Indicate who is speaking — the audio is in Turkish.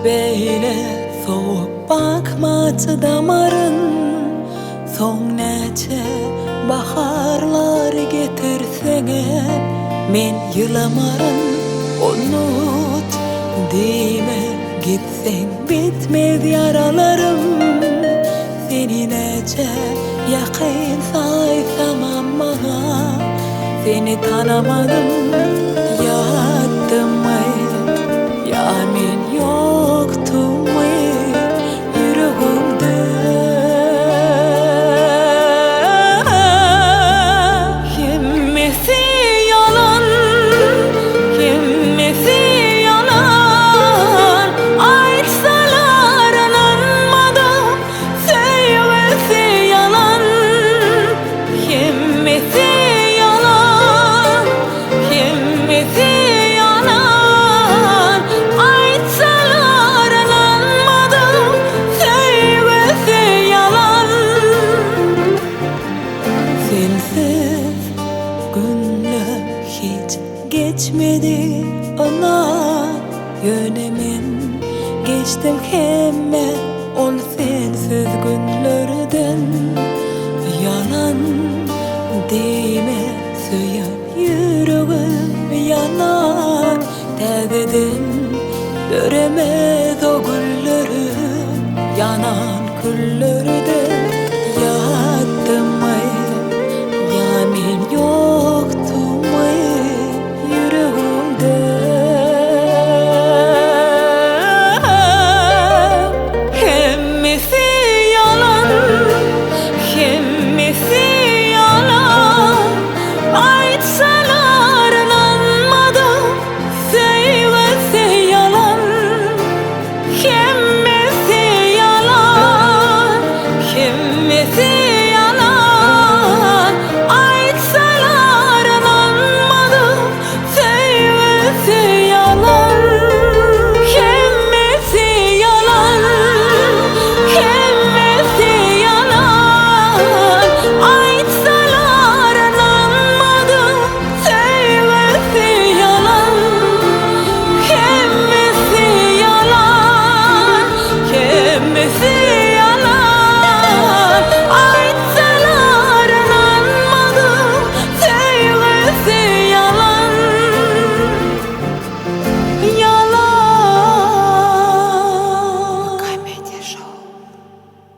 Speaker 1: Beyle soğuk bakmadı damarın. Son nece baharlar getirsene, men yılamarın. Unut dime, gitsen bitmez yaralarım. Seni nece yakın saysam ama seni tanımadım. Yattım mı ya men yoktum mu yüreğimde? Kimmisi yalan, kimmisi yalan. Aytsalar inanmadım, sevmesi yalan. Kimmisi yalan, kimmisi yalan. Aytsalar inanmadım, sevmesi yalan. Sensiz günler hiç geçmedi ana yönemin. Geçtim hemen ol sensiz günlerden. Yalan deme söyüp yüreğim yanar. Tebeden göremez o gülleri, yanan küllerden.